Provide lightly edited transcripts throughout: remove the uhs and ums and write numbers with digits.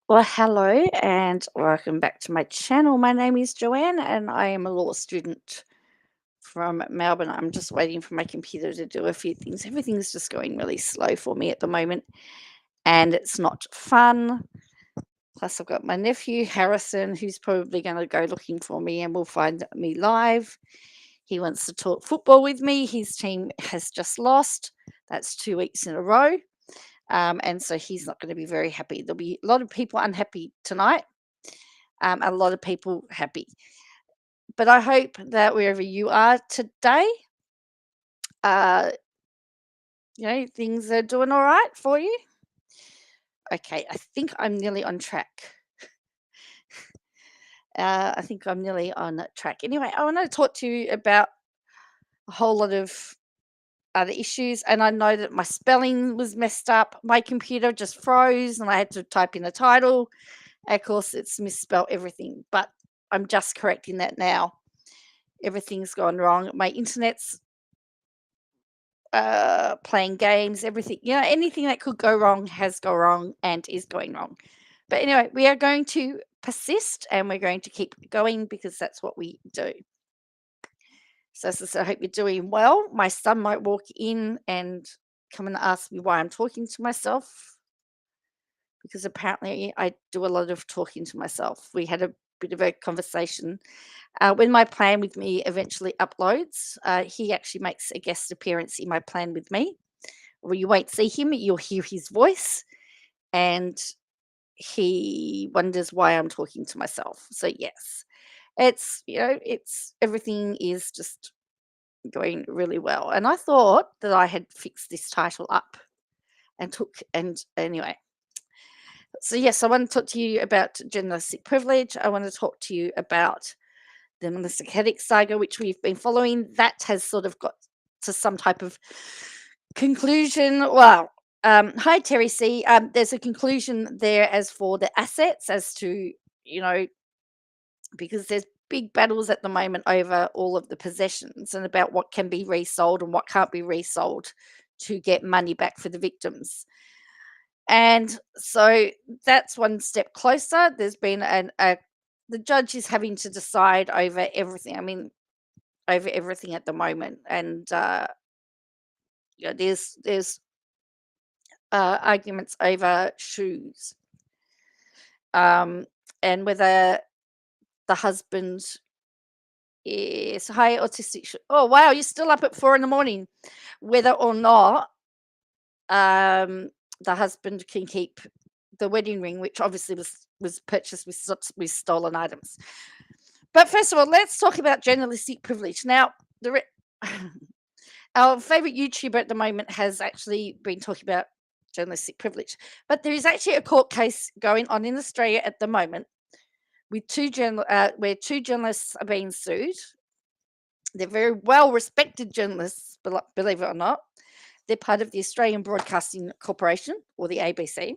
Well, hello and welcome back to my channel. My name is Joanne and I am a law student from Melbourne. I'm just waiting for my computer to do a few things. Everything's just going really slow for me at the moment and it's not fun. Plus, I've got my nephew Harrison who's probably going to go looking for me and will find me live. He wants to talk football with me. His team has just lost. That's 2 weeks in a row. And so he's not going to be very happy. There'll be a lot of people unhappy tonight, a lot of people happy. But I hope that wherever you are today, uh, things are doing all right for you. Okay, I think I'm nearly on track. I think I'm nearly on track. Anyway, I want to talk to you about a whole lot of other issues, and I know that my spelling was messed up. My computer just froze, and I had to type in a title. Of course, it's misspelled everything, but I'm just correcting that now. Everything's gone wrong. My internet's playing games, everything. Anything that could go wrong has gone wrong and is going wrong. But anyway, we are going to persist and we're going to keep going because that's what we do. So, as I said, I hope you're doing well. My son might walk in and come and ask me why I'm talking to myself because apparently I do a lot of talking to myself. We had a bit of a conversation. When my Plan With Me eventually uploads, he actually makes a guest appearance in my Plan With Me. Well, you won't see him, you'll hear his voice, and he wonders why I'm talking to myself. So, yes, it's everything is just going really well. And I thought that I had fixed this title up and anyway. So, yes, I want to talk to you about journalistic privilege. I want to talk to you about the Melissa Caddick saga, which we've been following. That has sort of got to some type of conclusion. Well, hi, Terry C. There's a conclusion there as for the assets, as to, because there's big battles at the moment over all of the possessions and about what can be resold and what can't be resold to get money back for the victims. And so that's one step closer. There's been the judge is having to decide over everything. I mean, over everything at the moment, and there's arguments over shoes, and whether the husband is high autistic. Oh wow, you're still up at 4 in the morning. Whether or not the husband can keep the wedding ring, which obviously was purchased with stolen items. But first of all, let's talk about journalistic privilege. Now, our favorite YouTuber at the moment has actually been talking about journalistic privilege, but there is actually a court case going on in Australia at the moment with where two journalists are being sued. They're very well respected journalists, believe it or not. They're part of the Australian Broadcasting Corporation, or the ABC,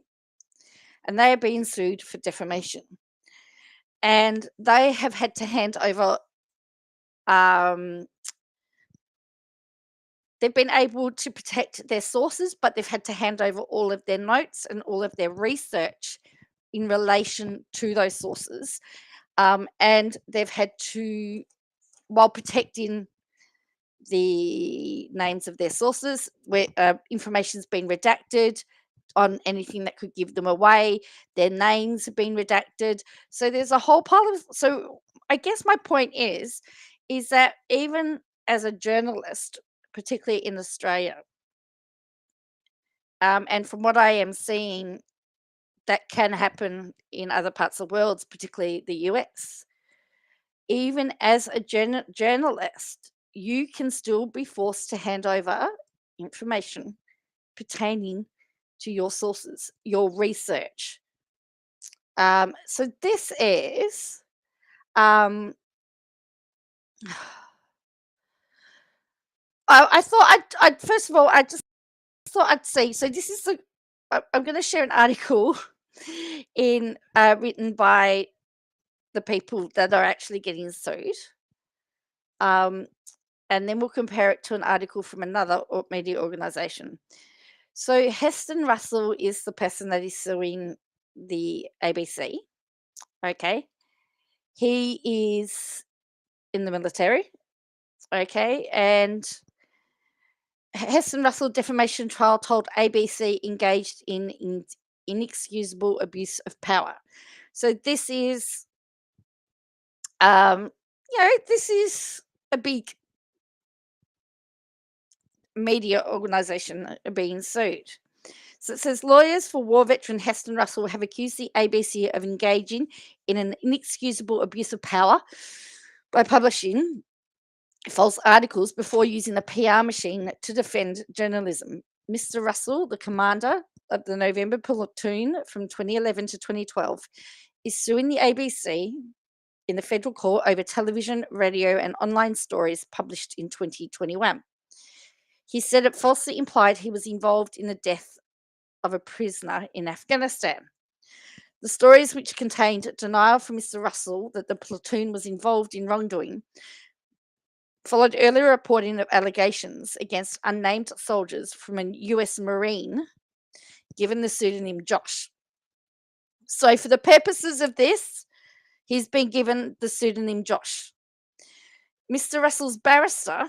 and they are being sued for defamation. And they have had to hand over they've been able to protect their sources, but they've had to hand over all of their notes and all of their research in relation to those sources. And they've had to, while protecting the names of their sources, where information's been redacted on anything that could give them away, their names have been redacted. So there's a whole pile of. So I guess my point is that even as a journalist, particularly in Australia, and from what I am seeing, that can happen in other parts of the world, particularly the US. Even as a journalist, you can still be forced to hand over information pertaining to your sources, your research. So this is, um, I thought I'd first of all, I just thought I'd say, so this is the, I'm going to share an article in written by the people that are actually getting sued. And then we'll compare it to an article from another media organization. So Heston Russell is the person that is suing the ABC. Okay. He is in the military. Okay. And Heston Russell defamation trial told ABC engaged in inexcusable abuse of power. So this is, this is a big media organization being sued. So it says lawyers for war veteran Heston Russell have accused the ABC of engaging in an inexcusable abuse of power by publishing false articles before using a PR machine to defend journalism. Mr. Russell, the commander of the November platoon from 2011 to 2012, is suing the ABC in the federal court over television, radio, and online stories published in 2021. He said it falsely implied he was involved in the death of a prisoner in Afghanistan. The stories, which contained denial from Mr. Russell that the platoon was involved in wrongdoing, followed earlier reporting of allegations against unnamed soldiers from a US Marine given the pseudonym Josh. So, for the purposes of this, he's been given the pseudonym Josh. Mr. Russell's barrister,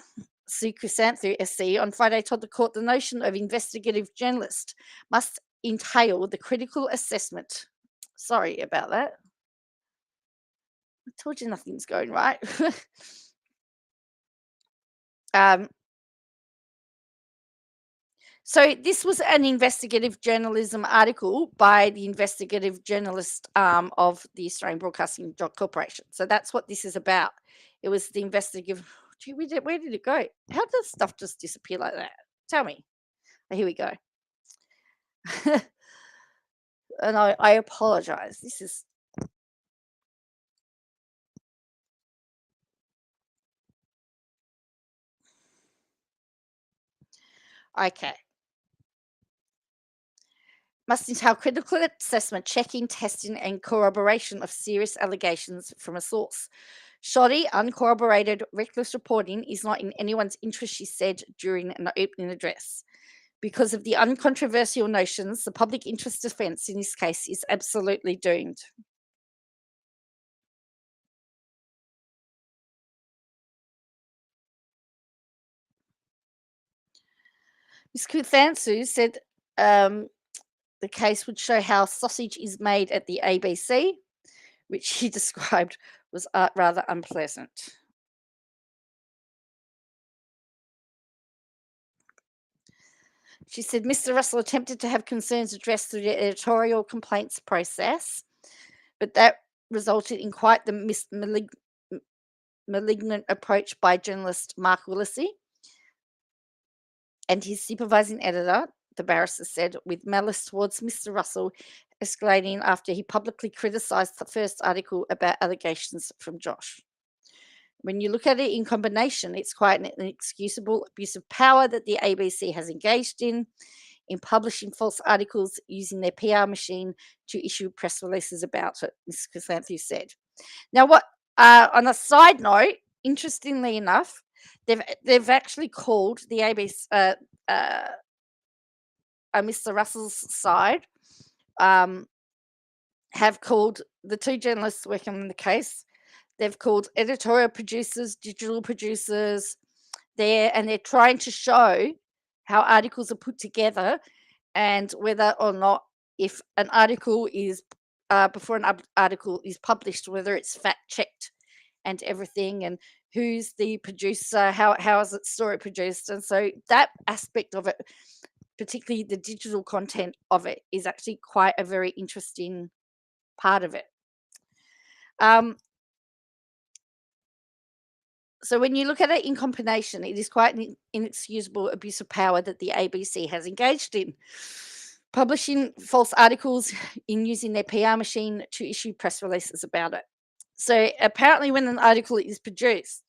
Sue Chrysanthou SC, on Friday told the court the notion of investigative journalist must entail the critical assessment. Sorry about that. I told you nothing's going right. So this was an investigative journalism article by the investigative journalist of the Australian Broadcasting Corporation. So that's what this is about. It was the investigative. Gee, where did it go? How does stuff just disappear like that? Tell me. Oh, here we go. And I apologize. This is. Okay. Must entail critical assessment, checking, testing, and corroboration of serious allegations from a source. Shoddy, uncorroborated, reckless reporting is not in anyone's interest, she said during an opening address. Because of the uncontroversial notions, the public interest defence in this case is absolutely doomed. Ms. Kuthansu said the case would show how sausage is made at the ABC, which she described was rather unpleasant. She said Mr. Russell attempted to have concerns addressed through the editorial complaints process, but that resulted in quite the malignant approach by journalist Mark Willesee and his supervising editor, the barrister said, with malice towards Mr. Russell escalating after he publicly criticised the first article about allegations from Josh. When you look at it in combination, it's quite an inexcusable abuse of power that the ABC has engaged in publishing false articles using their PR machine to issue press releases about it, Ms. Chrysanthou said. Now, what on a side note, interestingly enough, They've actually called the ABC, Mr. Russell's side, um, have called the two journalists working on the case. They've called editorial producers, digital producers there, and they're trying to show how articles are put together and whether or not, if an article is before an article is published, whether it's fact checked and everything, and who's the producer, how is it story produced, and so that aspect of it, particularly the digital content of it, is actually quite a very interesting part of it. Um, so when you look at it in combination, it is quite an inexcusable abuse of power that the ABC has engaged in, publishing false articles in using their PR machine to issue press releases about it. So apparently, when an article is produced,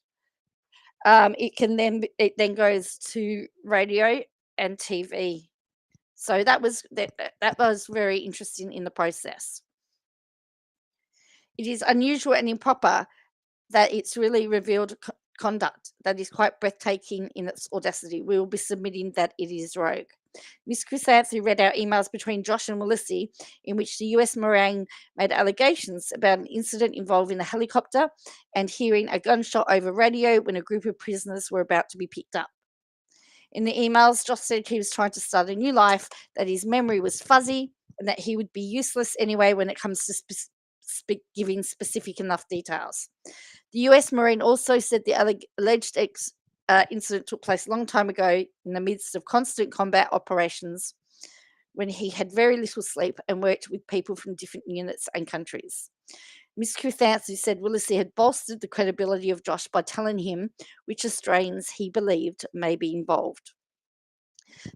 it then goes to radio and TV. So that was very interesting in the process. It is unusual and improper that it's really revealed conduct that is quite breathtaking in its audacity. We will be submitting that it is rogue. Miss Chrysanthi read our emails between Josh and Melissa, in which the US Marine made allegations about an incident involving a helicopter and hearing a gunshot over radio when a group of prisoners were about to be picked up. In the emails, Josh said he was trying to start a new life, that his memory was fuzzy, and that he would be useless anyway when it comes to giving specific enough details. The US Marine also said the alleged incident took place a long time ago in the midst of constant combat operations when he had very little sleep and worked with people from different units and countries. Miss Chrysanthi said Willis had bolstered the credibility of Josh by telling him which Australians he believed may be involved.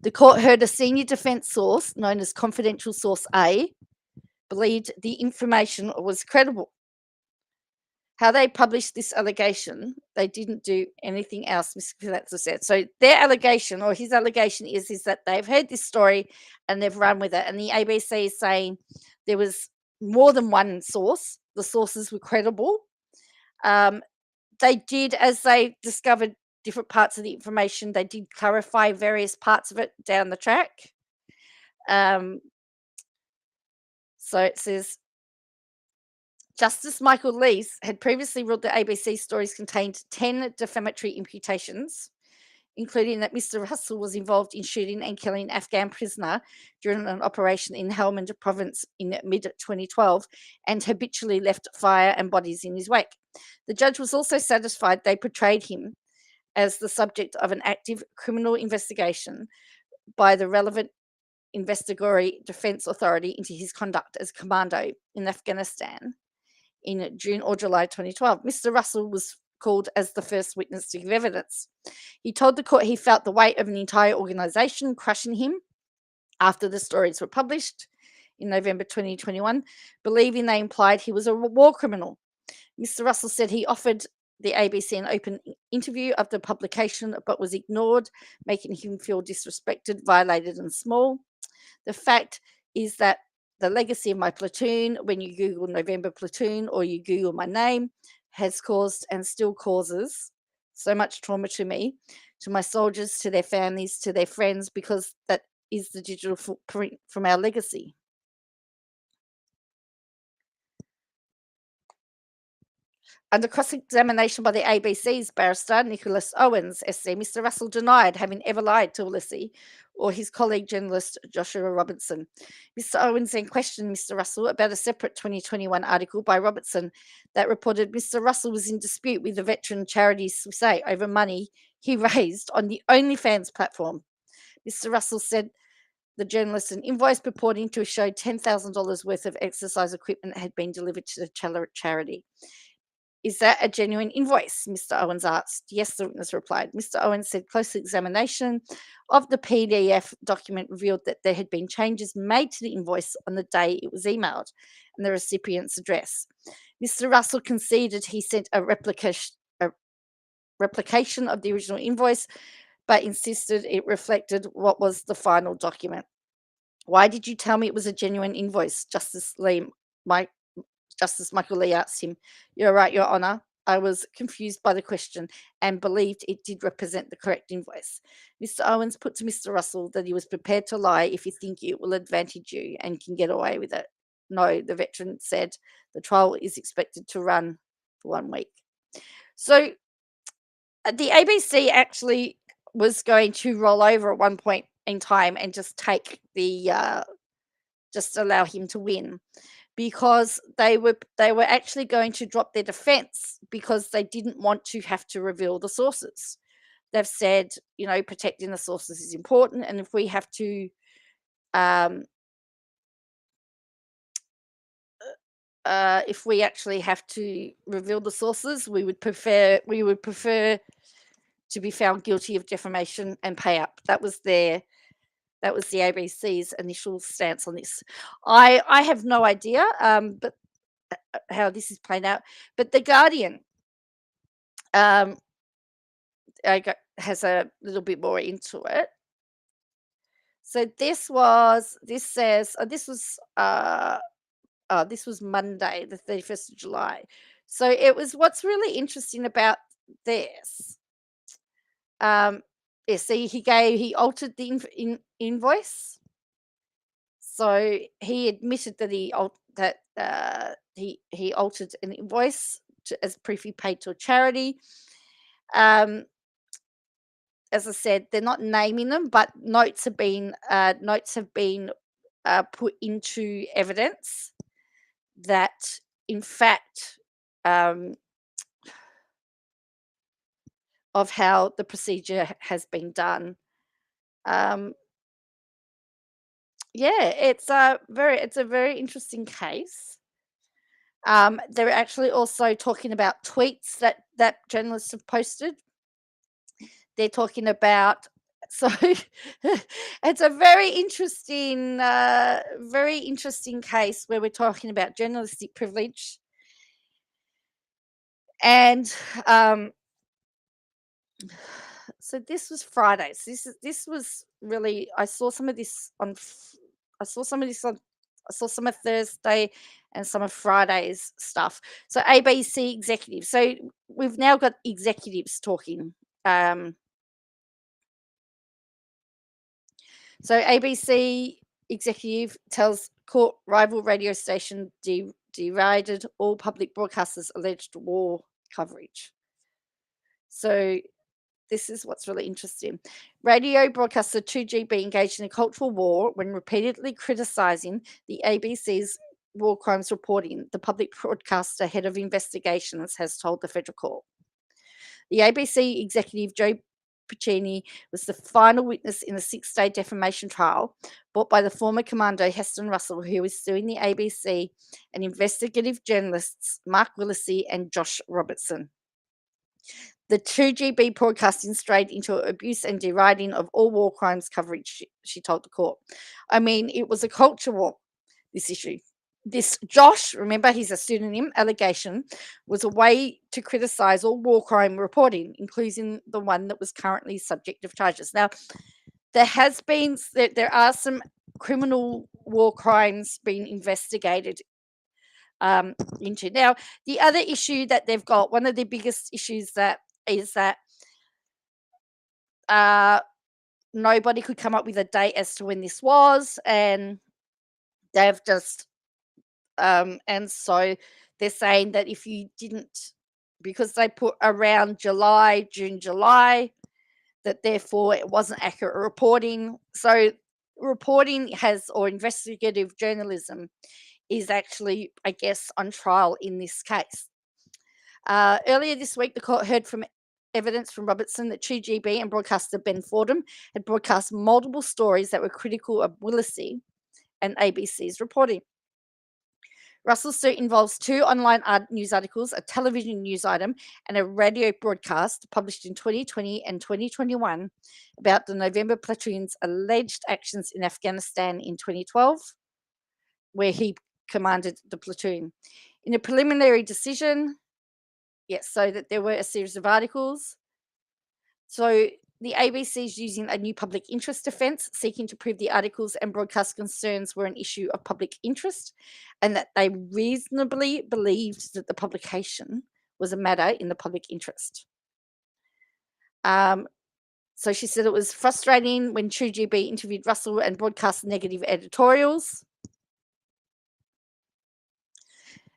The court heard a senior defence source, known as Confidential Source A, believed the information was credible. How they published this allegation, they didn't do anything else, Mr. Palazzo said. So their allegation, or his allegation, is that they've heard this story and they've run with it. And the ABC is saying there was more than one source. The sources were credible. They did, as they discovered different parts of the information, they did clarify various parts of it down the track. So it says, Justice Michael Leese had previously ruled that ABC stories contained 10 defamatory imputations, including that Mr. Russell was involved in shooting and killing an Afghan prisoner during an operation in Helmand province in mid-2012 and habitually left fire and bodies in his wake. The judge was also satisfied they portrayed him as the subject of an active criminal investigation by the relevant investigatory defence authority into his conduct as commando in Afghanistan in June or July 2012. Mr. Russell was called as the first witness to give evidence. He told the court he felt the weight of an entire organisation crushing him after the stories were published in November 2021, believing they implied he was a war criminal. Mr. Russell said he offered the ABC an open interview of the publication, but was ignored, making him feel disrespected, violated, and small. The fact is that the legacy of my platoon, when you Google November Platoon or you Google my name, has caused and still causes so much trauma to me, to my soldiers, to their families, to their friends, because that is the digital footprint from our legacy. Under cross-examination by the ABC's barrister, Nicholas Owens, SC, Mr. Russell denied having ever lied to Ulysses or his colleague journalist Joshua Robertson. Mr. Owens then questioned Mr. Russell about a separate 2021 article by Robertson that reported Mr. Russell was in dispute with the veteran charity Swisay over money he raised on the OnlyFans platform. Mr. Russell said the journalist an invoice purporting to show $10,000 worth of exercise equipment had been delivered to the charity. Is that a genuine invoice? Mr. Owens asked. Yes, the witness replied. Mr. Owens said close examination of the PDF document revealed that there had been changes made to the invoice on the day it was emailed and the recipient's address. Mr. Russell conceded he sent a replication of the original invoice, but insisted it reflected what was the final document. Why did you tell me it was a genuine invoice? Justice Michael Lee asked him. You're right, Your Honour. I was confused by the question and believed it did represent the correct invoice. Mr. Owens put to Mr. Russell that he was prepared to lie if you think it will advantage you and can get away with it. No, the veteran said, the trial is expected to run for 1 week. So the ABC actually was going to roll over at one point in time and just take just allow him to win, because they were actually going to drop their defense because they didn't want to have to reveal the sources. They've said, protecting the sources is important, and if we have to if we actually have to reveal the sources, we would prefer to be found guilty of defamation and pay up. That was the ABC's initial stance on this. I have no idea, but how this is playing out. But the Guardian has a little bit more into it. So this says this was Monday, the 31st of July. So it was, what's really interesting about this. See, he altered the invoice. So he admitted that he altered an invoice as proof he paid to a charity. As I said, they're not naming them, but notes have been put into evidence that, in fact, of how the procedure has been done. It's a very interesting case. They're actually also talking about tweets that journalists have posted. They're talking about, so it's a very interesting case where we're talking about journalistic privilege. And so this was Friday. So this was really, I saw some of Thursday and some of Friday's stuff. So ABC executives. So we've now got executives talking. So ABC executive tells court rival radio station derided all public broadcasters' alleged war coverage. So this is what's really interesting. Radio broadcaster 2GB engaged in a cultural war when repeatedly criticising the ABC's war crimes reporting, the public broadcaster head of investigations has told the federal court. The ABC executive Joe Piccini was the final witness in a 6-day defamation trial brought by the former commando Heston Russell, who was suing the ABC and investigative journalists Mark Willesee and Josh Robertson. The 2GB broadcasting strayed into abuse and deriding of all war crimes coverage, she told the court. I mean, it was a culture war, this issue. This Josh, remember, he's a pseudonym, allegation was a way to criticize all war crime reporting, including the one that was currently subject of charges. Now, there are some criminal war crimes being investigated into. Now, the other issue that they've got, one of the biggest issues is that nobody could come up with a date as to when this was, and they've just and so they're saying that if you didn't, because they put around June, July, that therefore it wasn't accurate reporting. So reporting or investigative journalism is actually, I guess, on trial in this case. Earlier this week, the court heard from evidence from Robertson that 2GB and broadcaster Ben Fordham had broadcast multiple stories that were critical of Willesee and ABC's reporting. Russell's suit involves 2 online news articles, a television news item, and a radio broadcast published in 2020 and 2021 about the November platoon's alleged actions in Afghanistan in 2012, where he commanded the platoon. In a preliminary decision, so that there were a series of articles. So the ABC is using a new public interest defense, seeking to prove the articles and broadcast concerns were an issue of public interest and that they reasonably believed that the publication was a matter in the public interest. So she said it was frustrating when TrueGB interviewed Russell and broadcast negative editorials.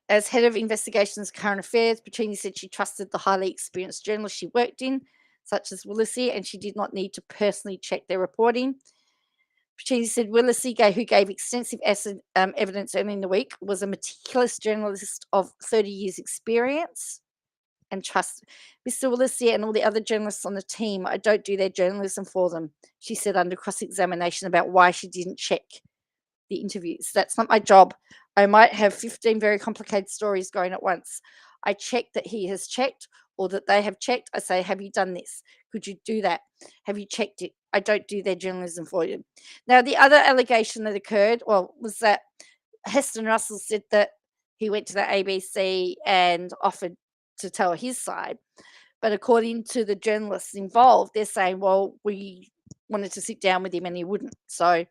As head of investigations and current affairs, Puccini said she trusted the highly experienced journalists she worked in, such as Willesee, and she did not need to personally check their reporting. Puccini said Willesee, who gave extensive evidence earlier in the week, was a meticulous journalist of 30 years' experience and trust. Mr. Willesee and all the other journalists on the team, I don't do their journalism for them, she said under cross-examination about why she didn't check the interviews. That's not my job. I might have 15 very complicated stories going at once. I check that he has checked or that they have checked. I say, have you done this? Could you do that? Have you checked it? I don't do their journalism for you. Now, the other allegation that occurred, was that Heston Russell said that he went to the ABC and offered to tell his side. But according to the journalists involved, they're saying, well, we wanted to sit down with him and he wouldn't. So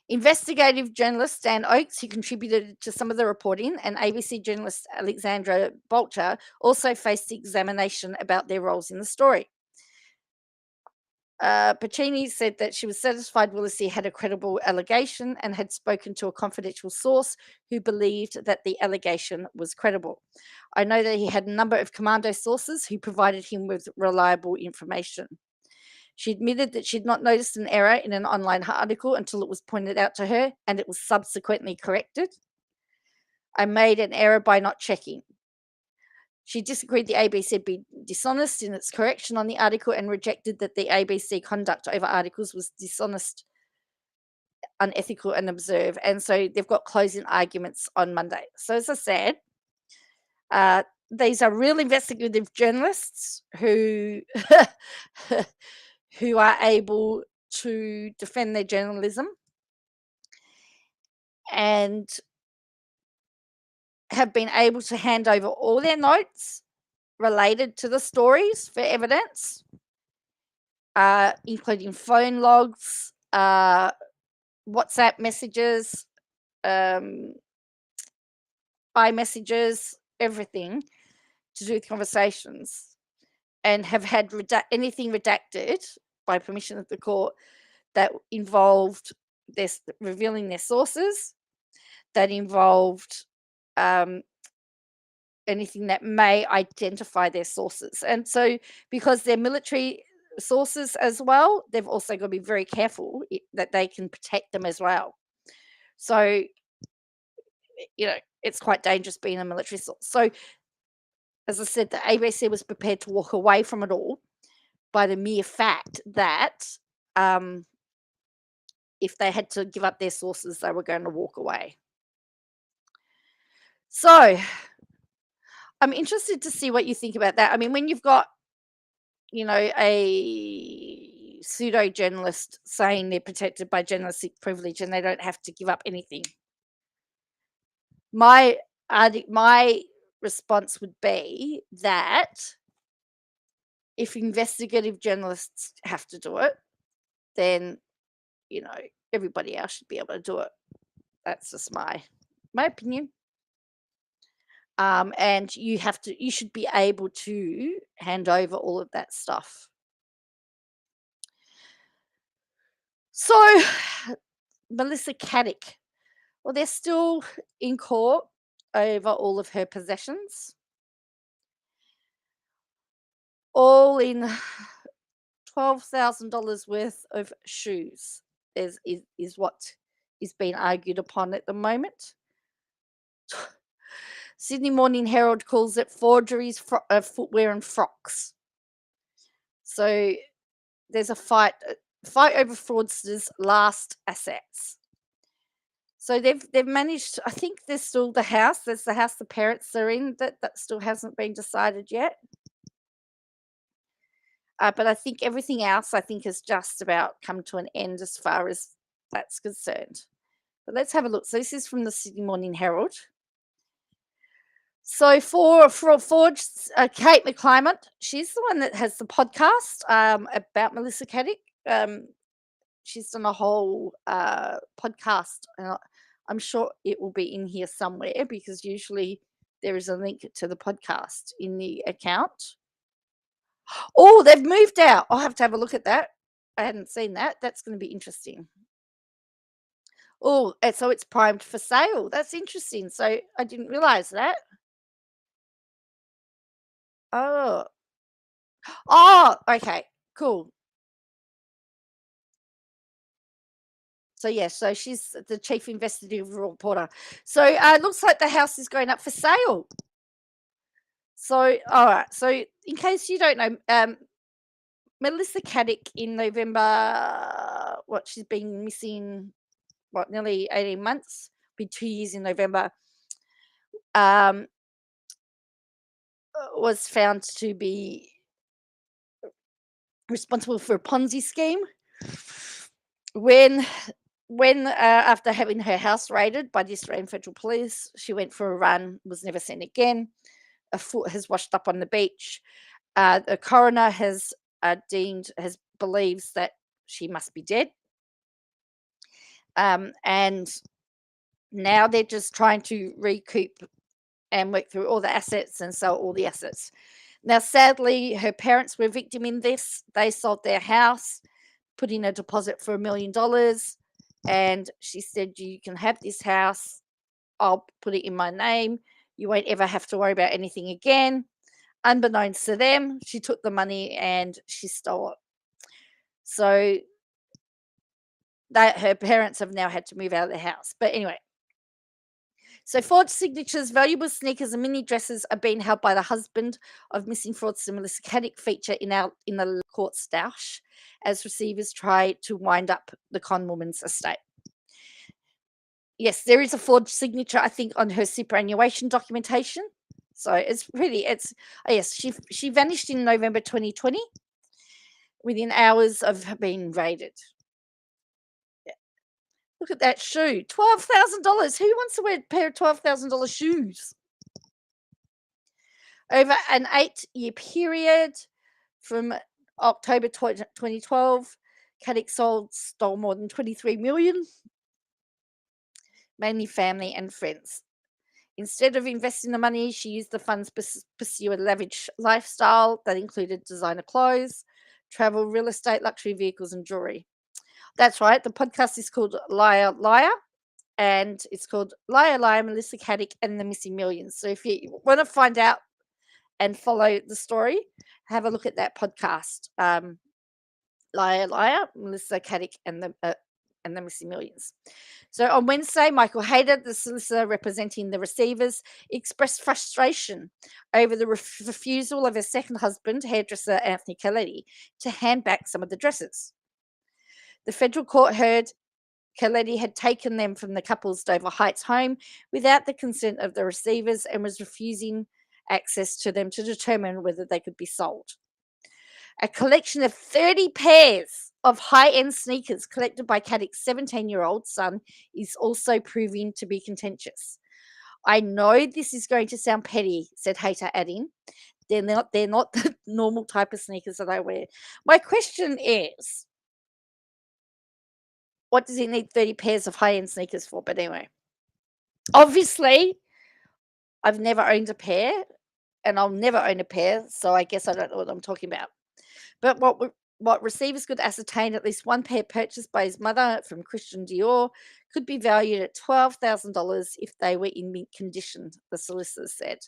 investigative journalist Dan Oakes, who contributed to some of the reporting, and ABC journalist Alexandra Bolcher also faced examination about their roles in the story. Puccini said that she was satisfied Willesee had a credible allegation and had spoken to a confidential source who believed that the allegation was credible. I know that he had a number of commando sources who provided him with reliable information. She admitted that she'd not noticed an error in an online article until it was pointed out to her, and it was subsequently corrected. I made an error by not checking. She disagreed the ABC had been dishonest in its correction on the article and rejected that the ABC conduct over articles was dishonest, unethical, and absurd. And so they've got closing arguments on Monday. So as I said, these are real investigative journalists who who are able to defend their journalism and have been able to hand over all their notes related to the stories for evidence, including phone logs, WhatsApp messages, iMessages, everything to do with conversations, and have had anything redacted by permission of the court that involved revealing their sources, that involved anything that may identify their sources. And so because they're military sources as well, they've also got to be very careful that they can protect them as well. So, it's quite dangerous being a military source. So, as I said, the ABC was prepared to walk away from it all by the mere fact that if they had to give up their sources, they were going to walk away. So, I'm interested to see what you think about that. I mean, when you've got, a pseudo journalist saying they're protected by journalistic privilege and they don't have to give up anything, my response would be that if investigative journalists have to do it, then everybody else should be able to do it. That's just my opinion. And you should be able to hand over all of that stuff. So, Melissa Caddick, well, they're still in court over all of her possessions, all in $12,000 worth of shoes. Is what is being argued upon at the moment. Sydney Morning Herald calls it forgeries, footwear and frocks. So there's a fight over fraudsters' last assets. So they've managed. I think there's still the house. There's the house the parents are in that still hasn't been decided yet. But I think everything else has just about come to an end as far as that's concerned. But let's have a look. So this is from the Sydney Morning Herald. So for Kate McClymont, she's the one that has the podcast about Melissa Caddick. She's done a whole podcast. I'm sure it will be in here somewhere because usually There is a link to the podcast in the account. Oh, they've moved out. I'll have to have a look at that. I hadn't seen that. That's going to be interesting. Oh, so it's primed for sale. That's interesting. So I didn't realize that. Oh, oh, okay, cool. So yeah, so she's the chief investigative reporter. So it looks like the house is going up for sale. So all right. So in case you don't know, Melissa Caddick in November, what she's been missing, what nearly 18 months, be 2 years in November. Um, was found to be responsible for a Ponzi scheme. When after having her house raided by the Australian Federal Police, she went for a run, was never seen again. A foot has washed up on the beach. The coroner has believes that she must be dead. And now they're just trying to recoup and work through all the assets and sell all the assets. Now, sadly, her parents were victim in this. They sold their house, put in a deposit for $1 million, and she said, "You can have this house. I'll put it in my name. You won't ever have to worry about anything again." Unbeknownst to them, she took the money and she stole it. So her parents have now had to move out of the house. But anyway, so forged signatures, valuable sneakers, and mini dresses are being held by the husband of missing fraudster Melissa Caddick, feature in the court stash as receivers try to wind up the con woman's estate. Yes, there is a forged signature, I think, on her superannuation documentation. So yes, she vanished in November 2020 within hours of being raided. Yeah. Look at that shoe, $12,000. Who wants to wear a pair of $12,000 shoes? Over an 8-year period from October 2012, Caddick stole more than 23 million, mainly family and friends. Instead of investing the money, she used the funds to pursue a lavish lifestyle that included designer clothes, travel, real estate, luxury vehicles, and jewelry. That's right. The podcast is called Liar, Liar, and it's called Liar, Liar, Melissa Caddick and the Missing Millions. So if you want to find out and follow the story, have a look at that podcast. Liar, Liar, Melissa Caddick and the Missing Millions. So on Wednesday, Michael Hayter, the solicitor representing the receivers, expressed frustration over the refusal of her second husband, hairdresser Anthony Coletti, to hand back some of the dresses. The federal court heard Coletti had taken them from the couple's Dover Heights home without the consent of the receivers and was refusing access to them to determine whether they could be sold. A collection of 30 pairs of high-end sneakers collected by Caddick's 17-year-old son is also proving to be contentious. "I know this is going to sound petty," said Hayter, adding, they're not the normal type of sneakers that I wear." My question is, what does he need 30 pairs of high-end sneakers for? But anyway, obviously, I've never owned a pair, and I'll never own a pair, so I guess I don't know what I'm talking about. But what receivers could ascertain, at least one pair purchased by his mother from Christian Dior could be valued at $12,000 if they were in mint condition, the solicitor said.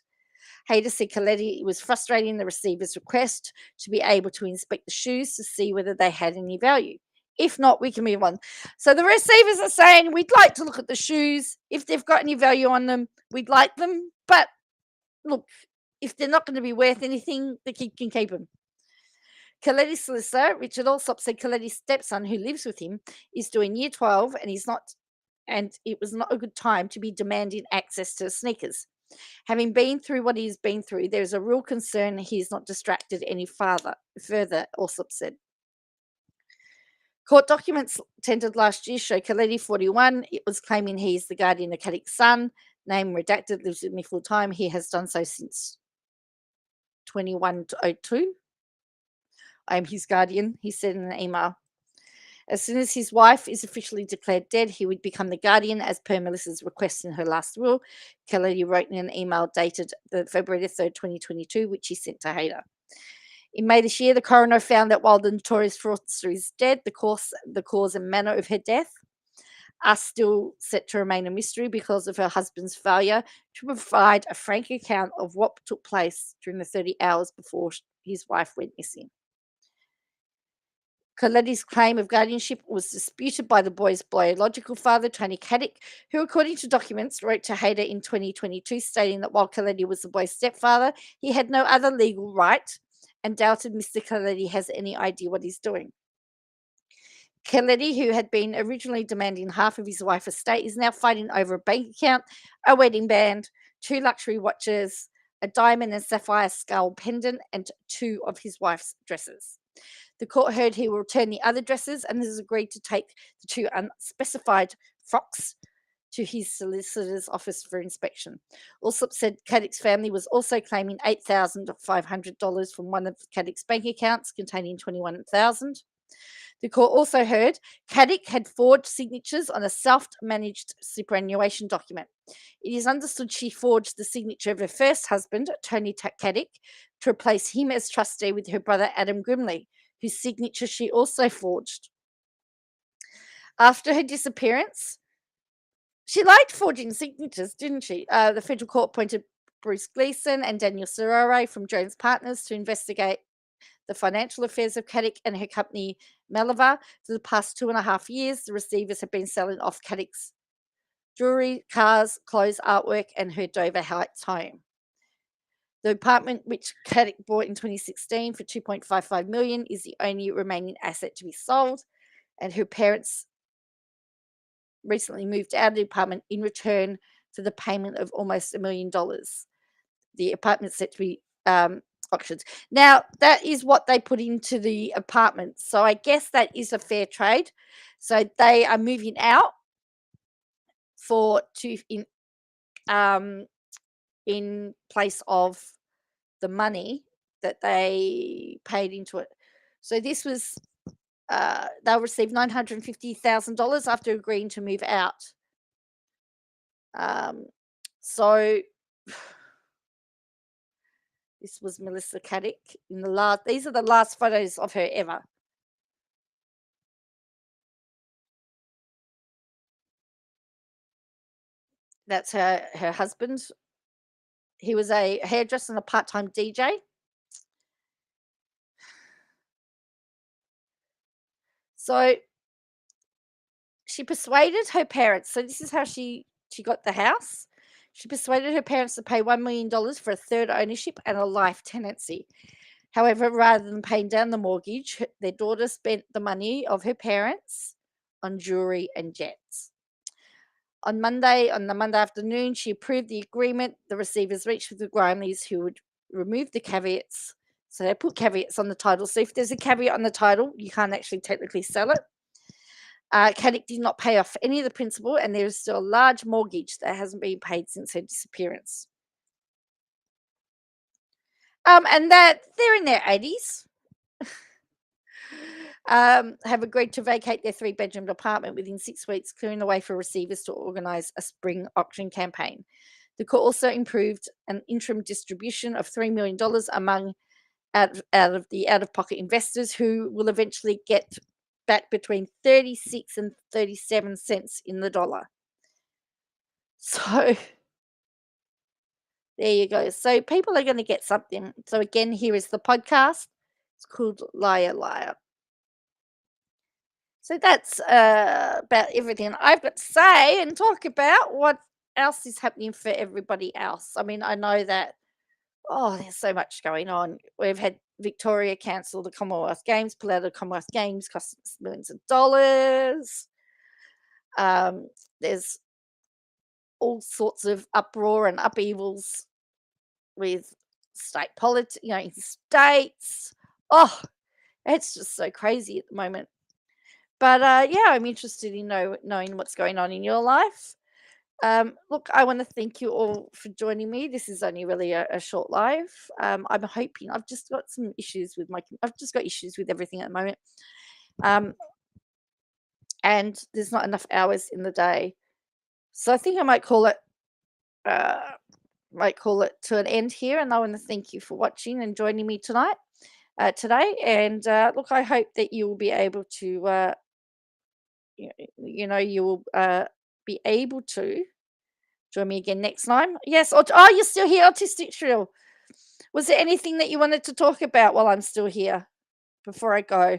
Hayter said Coletti was frustrating the receiver's request to be able to inspect the shoes to see whether they had any value. If not, we can move on. So the receivers are saying, we'd like to look at the shoes. If they've got any value on them, we'd like them. But look, if they're not going to be worth anything, the kid can keep them. Coletti's solicitor, Richard Alsop, said Coletti's stepson, who lives with him, is doing year 12 and it was not a good time to be demanding access to sneakers. Having been through what he's been through, there's a real concern he is not distracted any further, Alsop said. Court documents tendered last year show Coletti, 41, it was claiming he is the guardian of Caddick's son, name redacted, lives with me full time. He has done so since 2102. "I am his guardian," he said in an email. As soon as his wife is officially declared dead, he would become the guardian as per Melissa's request in her last will. Kennedy wrote in an email dated February 3rd, 2022, which he sent to Hayter. In May this year, the coroner found that while the notorious fraudster is dead, the cause and manner of her death are still set to remain a mystery because of her husband's failure to provide a frank account of what took place during the 30 hours before his wife went missing. Coletti's claim of guardianship was disputed by the boy's biological father, Tony Caddick, who, according to documents, wrote to Hayter in 2022 stating that while Coletti was the boy's stepfather, he had no other legal right and doubted Mr. Coletti has any idea what he's doing. Coletti, who had been originally demanding half of his wife's estate, is now fighting over a bank account, a wedding band, 2 luxury watches, a diamond and sapphire skull pendant, and 2 of his wife's dresses. The court heard he will return the other dresses and has agreed to take the 2 unspecified frocks to his solicitor's office for inspection. Alsop said Caddick's family was also claiming $8,500 from one of Caddick's bank accounts containing $21,000. The court also heard Caddick had forged signatures on a self-managed superannuation document. It is understood she forged the signature of her first husband, Tony Caddick, to replace him as trustee with her brother Adam Grimley, whose signature she also forged. After her disappearance, she liked forging signatures, didn't she? The federal court appointed Bruce Gleason and Daniel Serrore from Jones Partners to investigate the financial affairs of Caddick and her company Malava. For the past 2.5 years, the receivers have been selling off Caddick's jewelry, cars, clothes, artwork, and her Dover Heights home. The apartment, which Caddick bought in 2016 for $2.55 million, is the only remaining asset to be sold, and her parents recently moved out of the apartment in return for the payment of almost $1 million. The apartment's set to be auctioned. Now, that is what they put into the apartment. So I guess that is a fair trade. So they are moving out in place of the money that they paid into it. So this was they'll receive $950,000 after agreeing to move out. So this was Melissa Caddick in the last. These are the last photos of her ever. That's her husband. He was a hairdresser and a part-time DJ. So she persuaded her parents. So this is how she got the house. She persuaded her parents to pay $1 million for a third ownership and a life tenancy. However, rather than paying down the mortgage, their daughter spent the money of her parents on jewelry and jets. On the Monday afternoon, she approved the agreement the receivers reached with the Grimleys, who would remove the caveats. So they put caveats on the title. So if there's a caveat on the title, you can't actually technically sell it. Caddick did not pay off any of the principal, and there is still a large mortgage that hasn't been paid since her disappearance. And that they're in their 80s. Have agreed to vacate their 3-bedroom apartment within 6 weeks, clearing the way for receivers to organise a spring auction campaign. The court also improved an interim distribution of $3 million among out of the out-of-pocket investors, who will eventually get back between 36 and 37 cents in the dollar. So there you go. So people are going to get something. So again, here is the podcast. It's called Liar. So that's about everything I've got to say and talk about. What else is happening for everybody else? I mean, I know that, there's so much going on. We've had Victoria cancel the Commonwealth Games, pull out of the Commonwealth Games, cost us millions of dollars. There's all sorts of uproar and upheavals with state politics, in states. Oh, it's just so crazy at the moment. But I'm interested in knowing what's going on in your life. Look, I want to thank you all for joining me. This is only really a short live. I'm hoping I've just got some issues with I've just got issues with everything at the moment. and there's not enough hours in the day. So I think I uh, might call it to an end here. And I want to thank you for watching and joining me today. And look, I hope that you will be able to, you will be able to join me again next time. Yes. Oh, you're still here, Autistic Shrill. Was there anything that you wanted to talk about while I'm still here before I go?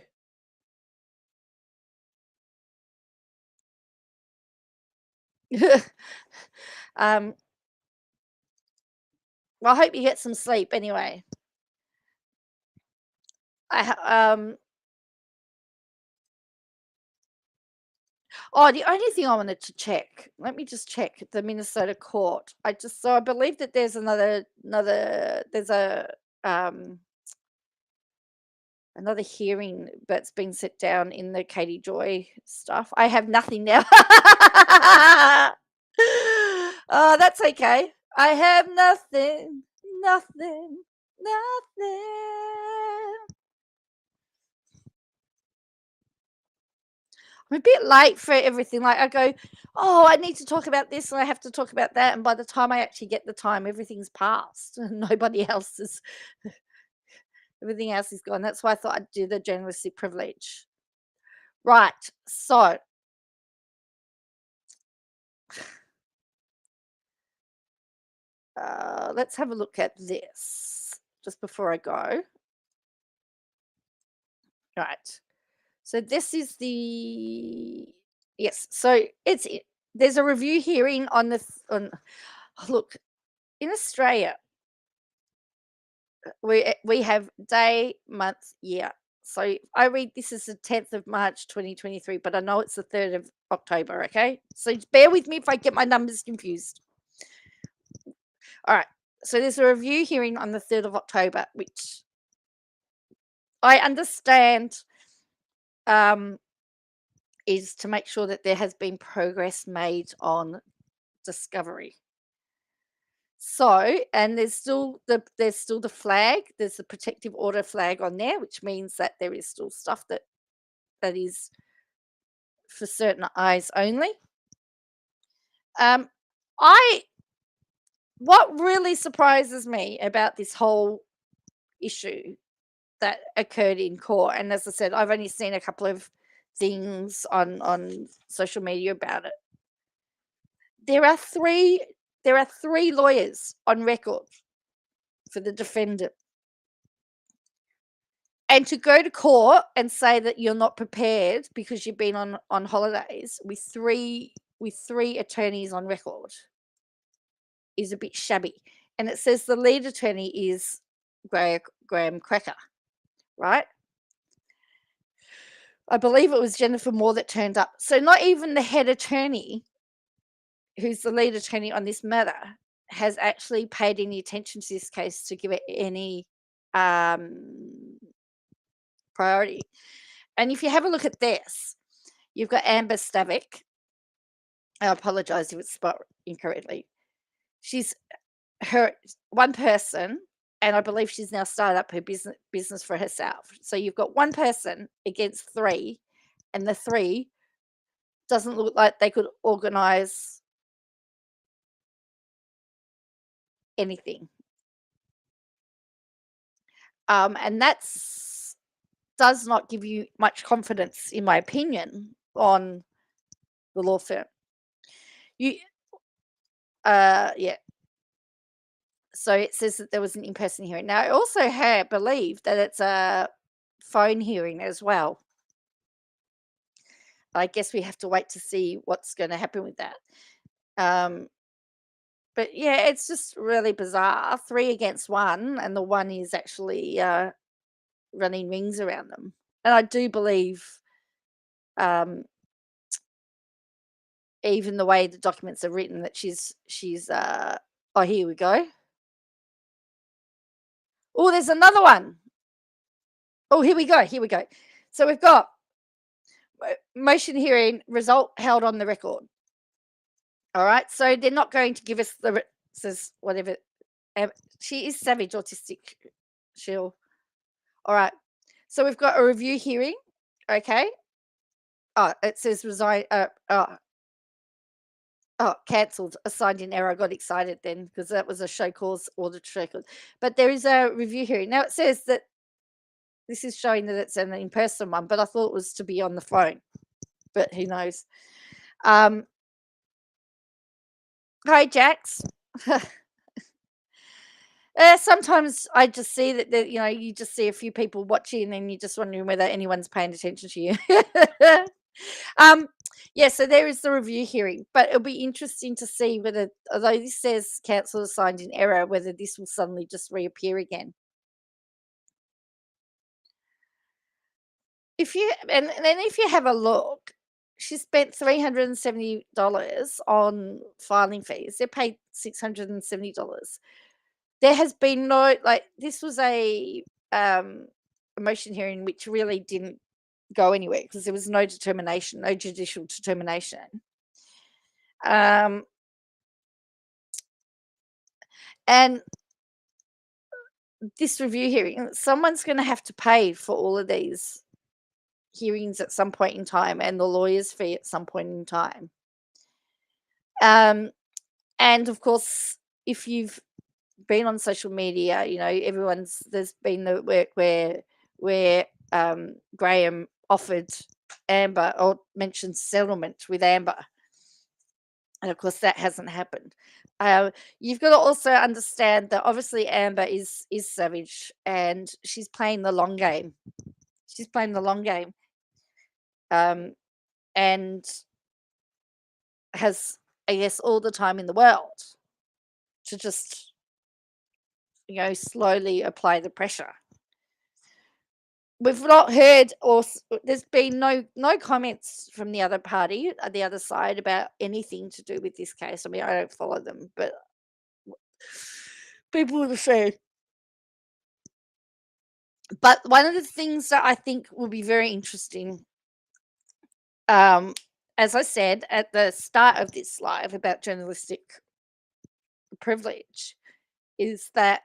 um, well, I hope you get some sleep anyway. I ha- um Oh, the only thing I wanted to check, let me just check the Minnesota court. I believe that there's there's um another hearing that's been set down in the Katie Joy stuff. I have nothing now. Oh, that's okay. I have nothing, nothing, nothing. I'm a bit late for everything. Like I go, oh, I need to talk about this and I have to talk about that. And by the time I actually get the time, everything's passed and everything else is gone. That's why I thought I'd do the journalistic privilege. Right. So let's have a look at this just before I go. Right. So this is yes. So there's a review hearing on look, in Australia, we have day, month, year. So I read this is the 10th of March 2023, but I know it's the 3rd of October, okay? So bear with me if I get my numbers confused. All right. So there's a review hearing on the 3rd of October, which I understand is to make sure that there has been progress made on discovery. So, and there's still the flag. There's the protective order flag on there, which means that there is still stuff that is for certain eyes only. Um, I What really surprises me about this whole issue that occurred in court, and as I said, I've only seen a couple of things on social media about it. There are three lawyers on record for the defendant. And to go to court and say that you're not prepared because you've been on holidays with three attorneys on record is a bit shabby. And it says the lead attorney is Graham Cracker, right? I believe it was Jennifer Moore that turned up. So not even the head attorney, who's the lead attorney on this matter, has actually paid any attention to this case to give it any um, priority. And if you have a look at this, you've got Amber Stavick. I apologize if it's spelled incorrectly. She's her one person, and I believe she's now started up her business for herself. So you've got one person against three, and the three doesn't look like they could organize anything. And that's does not give you much confidence, in my opinion, on the law firm. You, yeah. So it says that there was an in-person hearing. Now, I also believe that it's a phone hearing as well. I guess we have to wait to see what's going to happen with that. But yeah, it's just really bizarre. Three against one, and the one is actually running rings around them. And I do believe, um, even the way the documents are written, that she's. Oh, here we go. Oh, there's another one. Oh, here we go. Here we go. So we've got motion hearing result held on the record. All right. So they're not going to give us says whatever. She is savage autistic. She'll. All right. So we've got a review hearing. Okay. Oh, it says resign. Cancelled. Assigned in error. I got excited then because that was a show cause order to show cause. But there is a review hearing now. It says that this is showing that it's an in-person one, but I thought it was to be on the phone. But who knows? Um, Hi, Jax. Sometimes I just see that you just see a few people watching, and you're just wondering whether anyone's paying attention to you. um, yeah, so there is the review hearing, but it'll be interesting to see whether, although this says cancelled assigned in error, whether this will suddenly just reappear again. And then if you have a look, she spent $370 on filing fees. They paid $670. There has been no, like, this was a motion hearing which really didn't go anywhere because there was no determination, no judicial determination. Um, and this review hearing, someone's going to have to pay for all of these hearings at some point in time, and the lawyer's fee at some point in time. And of course, if you've been on social media, there's been the work where Graham offered Amber, or mentioned settlement with Amber, and of course that hasn't happened. You've got to also understand that obviously Amber is savage, and she's playing the long game. She's playing the long game, and has, I guess, all the time in the world to just slowly apply the pressure. We've not heard, there's been no comments from the other party, the other side, about anything to do with this case. I mean, I don't follow them, but people will say. But one of the things that I think will be very interesting, as I said at the start of this live about journalistic privilege, is that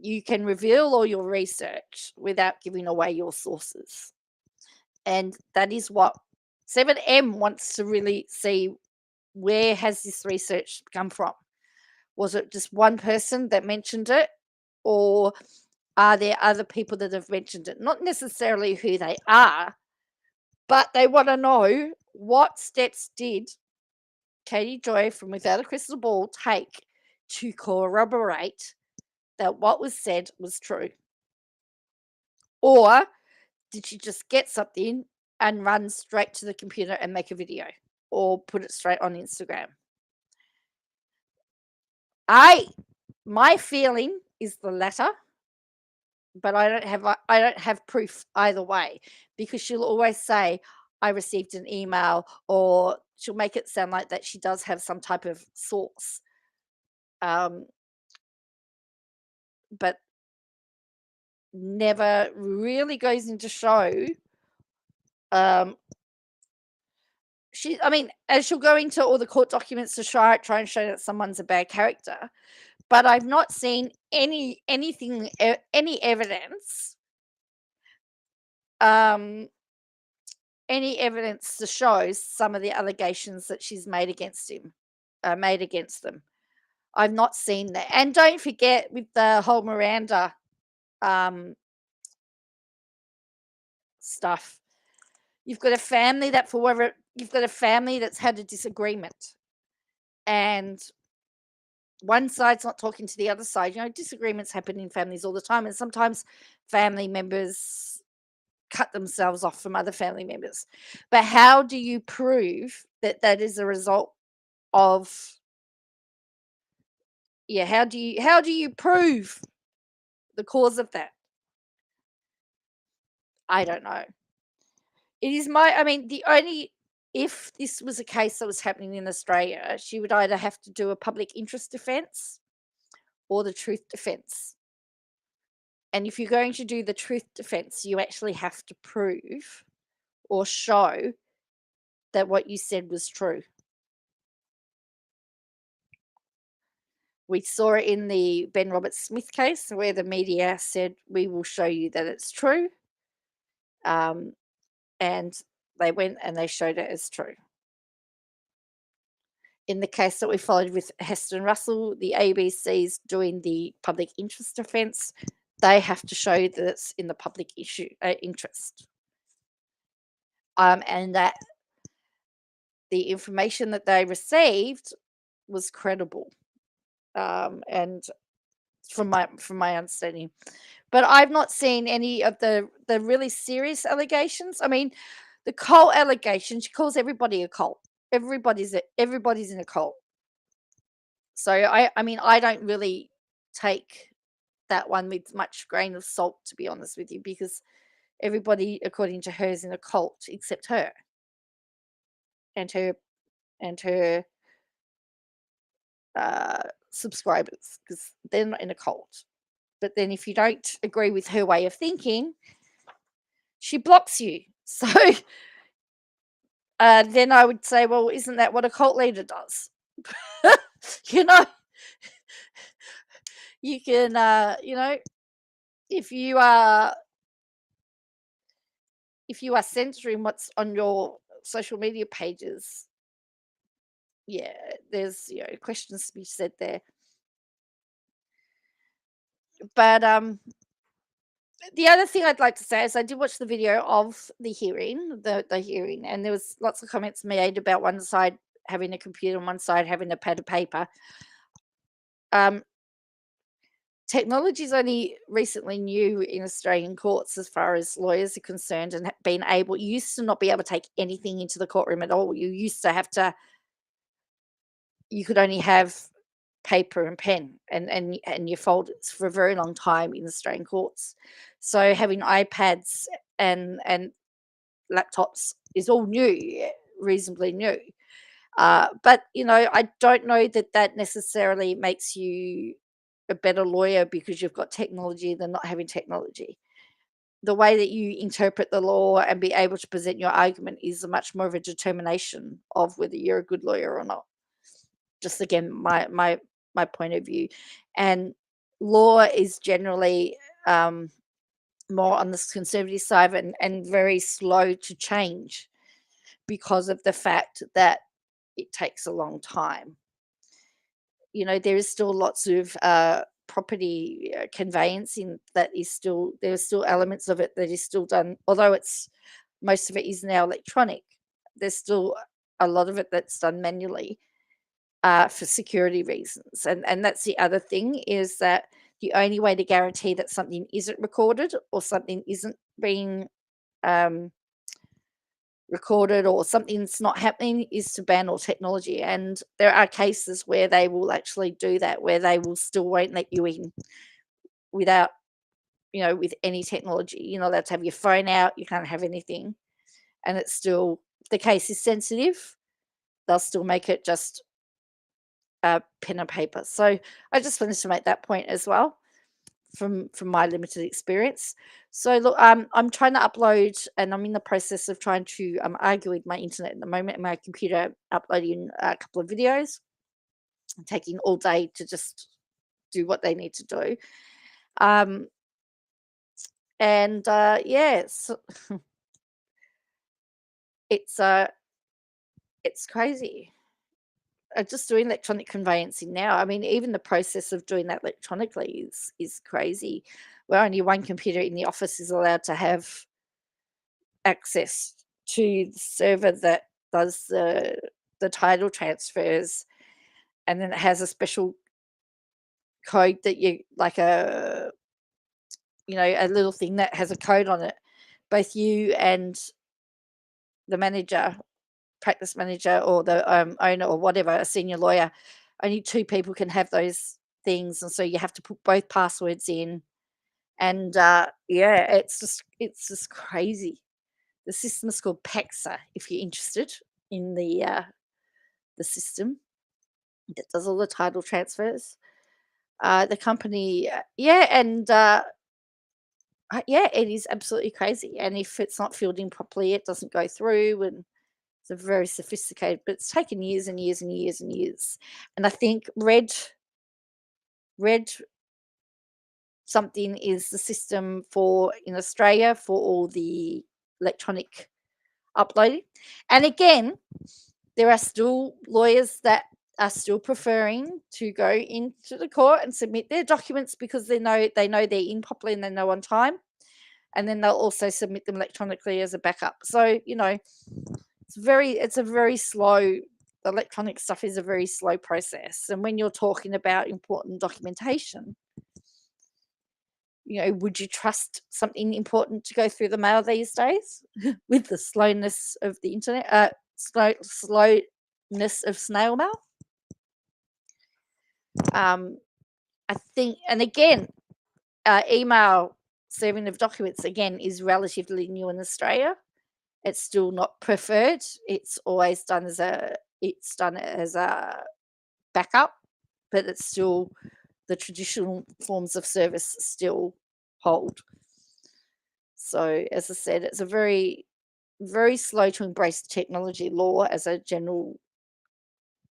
you can reveal all your research without giving away your sources. And that is what 7M wants to really see. Where has this research come from? Was it just one person that mentioned it, or are there other people that have mentioned it? Not necessarily who they are, but they want to know what steps did Katie Joy from Without a Crystal Ball take to corroborate that what was said was true? Or did she just get something and run straight to the computer and make a video, or put it straight on Instagram? My feeling is the latter, but I don't have proof either way, because she'll always say, I received an email, or she'll make it sound like that she does have some type of source. But never really goes into show. I mean, as she'll go into all the court documents to try and show that someone's a bad character, but I've not seen any evidence, any evidence to show some of the allegations that she's made against them. I've not seen that. And don't forget, with the whole Miranda stuff, you've got a family that, for whatever, you've got a family that's had a disagreement, and one side's not talking to the other side. Disagreements happen in families all the time, and sometimes family members cut themselves off from other family members. But how do you prove that that is a result of, how do you prove the cause of that? I don't know. It is I mean, if this was a case that was happening in Australia, she would either have to do a public interest defense or the truth defense. And if you're going to do the truth defense, you actually have to prove or show that what you said was true. We saw it in the Ben Roberts-Smith case, where the media said, we will show you that it's true. And They went and they showed it as true. In the case that we followed with Heston Russell, the ABC's doing the public interest defence. They have to show that it's in the public interest, and that the information that they received was credible, and from my understanding. But I've not seen any of the really serious allegations. I mean, the cult allegation, she calls everybody a cult. Everybody's in a cult. So I mean, I don't really take that one with much grain of salt, to be honest with you, because everybody, according to her, is in a cult except her and her subscribers, because they're not in a cult. But then if you don't agree with her way of thinking, she blocks you. So then I would say, well, isn't that what a cult leader does? you know, you can, if you are censoring what's on your social media pages, yeah, there's questions to be said there. But the other thing I'd like to say is I did watch the video of the hearing, and there was lots of comments made about one side having a computer and one side having a pad of paper. Technology is only recently new in Australian courts as far as lawyers are concerned, and being able, you used to not be able to take anything into the courtroom at all. You used to have to, you could only have paper and pen and your folders for a very long time in Australian courts. So having iPads and laptops is all new, reasonably new. But I don't know that that necessarily makes you a better lawyer because you've got technology than not having technology. The way that you interpret the law and be able to present your argument is a much more of a determination of whether you're a good lawyer or not. Just again, my point of view. And law is generally more on the conservative side and very slow to change because of the fact that it takes a long time. There is still lots of property conveyancing that is still, there's still elements of it that is still done, although it's most of it is now electronic. There's still a lot of it that's done manually for security reasons, and that's the other thing, is that the only way to guarantee that something isn't recorded or something isn't being recorded or something's not happening is to ban all technology. And there are cases where they will actually do that, where they will still won't let you in without, with any technology. You're not allowed to have your phone out, you can't have anything. And it's still, if the case is sensitive, they'll still make it just pen and paper. So I just wanted to make that point as well from my limited experience. So look, I'm trying to upload, and I'm in the process of trying to argue with my internet at the moment and my computer, uploading a couple of videos, taking all day to just do what they need to do. And yeah, so it's crazy. Just doing electronic conveyancing now. I mean, even the process of doing that electronically is crazy. Where only one computer in the office is allowed to have access to the server that does the title transfers, and then it has a special code that you, like a little thing that has a code on it. Both you and the manager, practice manager, or the owner, or whatever, a senior lawyer, only two people can have those things, and so you have to put both passwords in. And yeah, it's just crazy. The system is called PAXA, if you're interested in the system that does all the title transfers. The company, yeah, and yeah, it is absolutely crazy. And if it's not filled in properly, it doesn't go through. And it's a very sophisticated, but it's taken years and years and years and years. And I think red something is the system for in Australia for all the electronic uploading. And again, there are still lawyers that are still preferring to go into the court and submit their documents because they know they're in properly and they know on time, and then they'll also submit them electronically as a backup. So it's a very slow. Electronic stuff is a very slow process, and when you're talking about important documentation, would you trust something important to go through the mail these days with the slowness of the internet? Slowness of snail mail. I think, and again, email serving of documents again is relatively new in Australia. It's still not preferred. It's always done as a backup, but it's still the traditional forms of service still hold. So, as I said, it's a very, very slow to embrace technology law as a general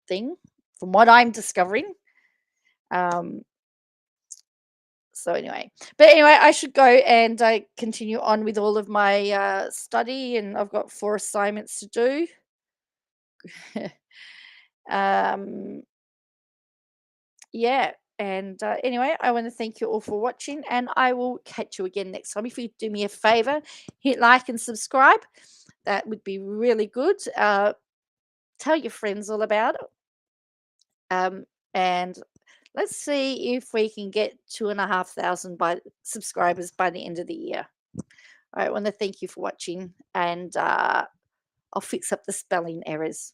thing, from what I'm discovering. So anyway, I should go and continue on with all of my study, and I've got 4 assignments to do. um, yeah, and anyway, I want to thank you all for watching, and I will catch you again next time. If you do me a favor, hit like and subscribe. That would be really good. Tell your friends all about it. And let's see if we can get 2,500 subscribers by the end of the year. I want to thank you for watching, and I'll fix up the spelling errors.